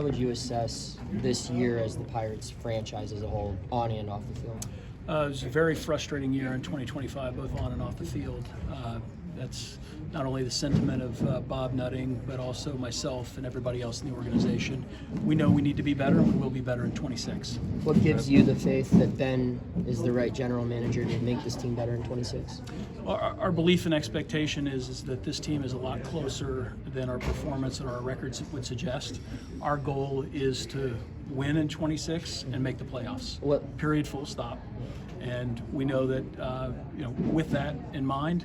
How would you assess this year as the Pirates franchise as a whole, on and off the field? It was a very frustrating year in 2025, both on and off the field. That's not only the sentiment of Bob Nutting, but also myself and everybody else in the organization. We know we need to be better, and we will be better in 26. What gives you the faith that Ben is the right general manager to make this team better in 26? Our belief and expectation is that this team is a lot closer than our performance and our records would suggest. Our goal is to win in 26 and make the playoffs. What? Period, full stop. And we know that, with that in mind,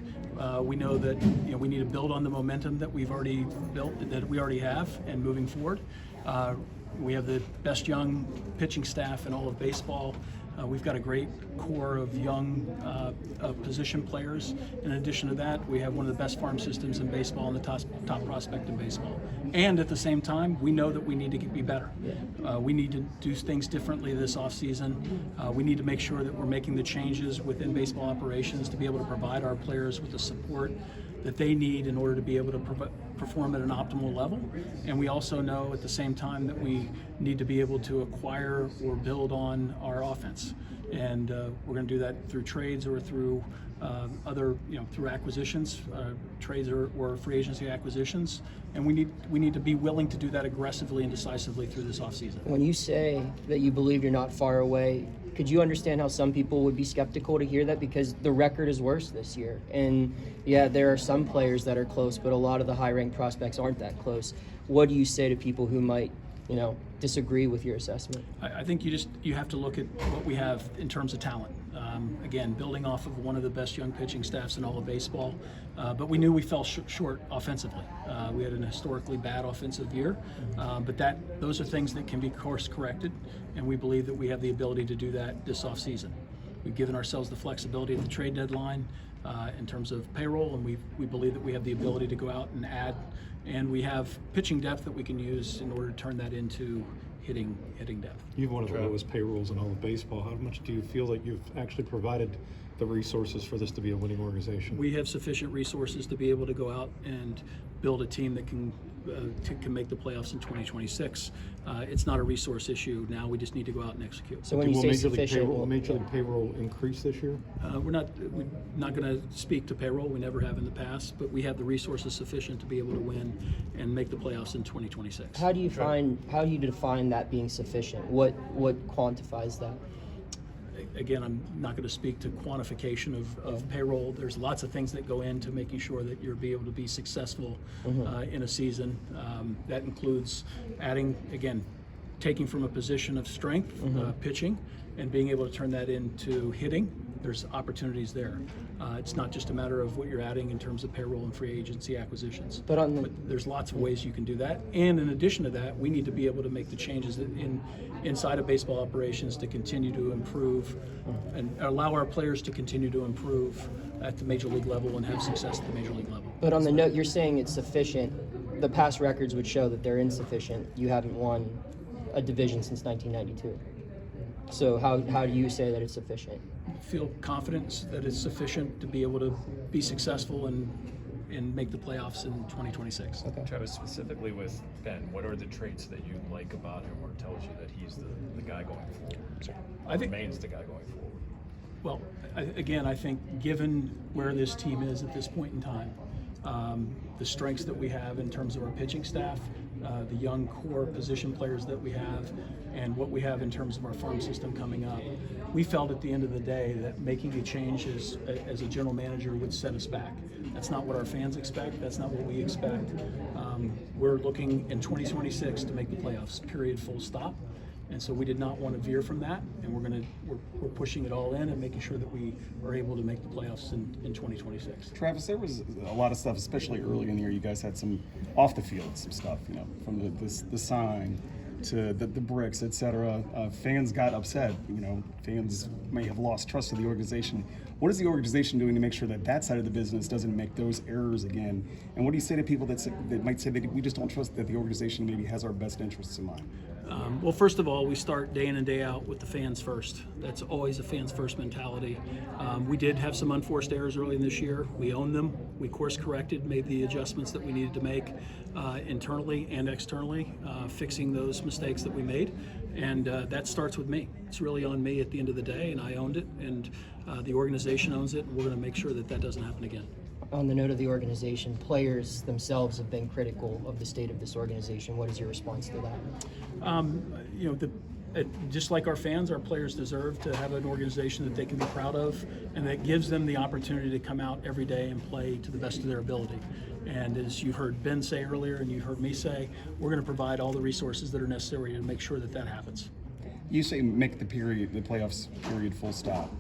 we know that we need to build on the momentum that we've already built, that we already have, and moving forward. We have the best young pitching staff in all of baseball. We've got a great core of young position players. In addition to that, we have one of the best farm systems in baseball and the top prospect in baseball. And at the same time, we know that we need to be better. We need to do things differently this offseason. We need to make sure that we're making the changes within baseball operations to be able to provide our players with the support that they need in order to be able to perform at an optimal level. And we also know at the same time that we need to be able to acquire or build on our offense. And we're going to do that through trades or through through acquisitions, trades or free agency acquisitions. And we need to be willing to do that aggressively and decisively through this offseason. When you say that you believe you're not far away, could you understand how some people would be skeptical to hear that? Because the record is worse this year. And yeah, there are some players that are close, but a lot of the high-ranked prospects aren't that close. What do you say to people who might, disagree with your assessment? I think you have to look at what we have in terms of talent. Again, building off of one of the best young pitching staffs in all of baseball, but we knew we fell short offensively. We had an historically bad offensive year, but those are things that can be course corrected, and we believe that we have the ability to do that this offseason. We've given ourselves the flexibility at the trade deadline in terms of payroll, and we believe that we have the ability to go out and add, and we have pitching depth that we can use in order to turn that into hitting depth. You have one of the lowest payrolls in all of baseball. How much do you feel that you've actually provided the resources for this to be a winning organization? We have sufficient resources to be able to go out and build a team that can make the playoffs in 2026. It's not a resource issue now. We just need to go out and execute. So when you say sufficient, will Major League payroll increase this year? We're not going to speak to payroll. We never have in the past, but we have the resources sufficient to be able to win and make the playoffs in 2026. How do you define that being sufficient? What quantifies that? Again, I'm not going to speak to quantification of payroll. There's lots of things that go into making sure that you'll be able to be successful in a season. That includes taking from a position of strength, pitching, and being able to turn that into hitting. There's opportunities there. It's not just a matter of what you're adding in terms of payroll and free agency acquisitions. But there's lots of ways you can do that. And in addition to that, we need to be able to make the changes inside of baseball operations to continue to improve and allow our players to continue to improve at the major league level and have success at the major league level. But on the note, you're saying it's sufficient. The past records would show that they're insufficient. You haven't won a division since 1992. So how do you say that it's sufficient? Feel confident that it's sufficient to be able to be successful and make the playoffs in 2026. Okay. Travis, specifically with Ben, what are the traits that you like about him or tells you that he's the guy going forward? I think remains the guy going forward. Well, I think given where this team is at this point in time, the strengths that we have in terms of our pitching staff, the young core position players that we have, and what we have in terms of our farm system coming up, we felt at the end of the day that making a change as a general manager would set us back. That's not what our fans expect. That's not what we expect. We're looking in 2026 to make the playoffs, period, full stop. And so we did not want to veer from that, and we're pushing it all in and making sure that we are able to make the playoffs in 2026. Travis, there was a lot of stuff, especially early in the year. You guys had some off the field, some stuff, from the sign to the bricks, etc. Fans got upset. Fans may have lost trust in the organization. What is the organization doing to make sure that that side of the business doesn't make those errors again? And what do you say to people that might say that we just don't trust that the organization maybe has our best interests in mind? Well, first of all, we start day in and day out with the fans first. That's always a fans first mentality. We did have some unforced errors early in this year. We owned them. We course corrected, made the adjustments that we needed to make internally and externally, fixing those mistakes that we made. And that starts with me. It's really on me at the end of the day, and I owned it, and the organization owns it, and we're going to make sure that that doesn't happen again. On the note of the organization, players themselves have been critical of the state of this organization. What is your response to that? Just like our fans, our players deserve to have an organization that they can be proud of and that gives them the opportunity to come out every day and play to the best of their ability. And as you heard Ben say earlier and you heard me say, we're going to provide all the resources that are necessary to make sure that that happens. You say make the playoffs period full stop.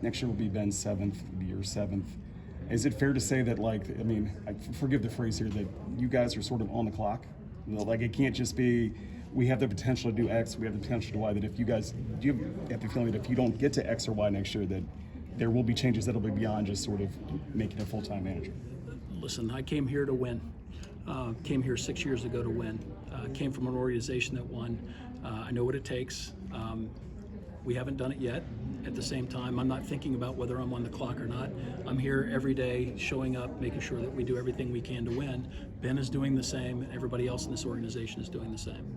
Next year will be Ben's seventh, your seventh. Is it fair to say that, forgive the phrase here, that you guys are sort of on the clock? Like, it can't just be, we have the potential to do X, we have the potential to Y, that if you guys, do you have the feeling that if you don't get to X or Y next year, that there will be changes that'll be beyond just sort of making a full-time manager? Listen, I came here to win. Came here 6 years ago to win. Came from an organization that won. I know what it takes. We haven't done it yet. At the same time, I'm not thinking about whether I'm on the clock or not. I'm here every day, showing up, making sure that we do everything we can to win. Ben is doing the same, and everybody else in this organization is doing the same.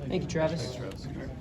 Thank you, Travis. Thanks, Travis.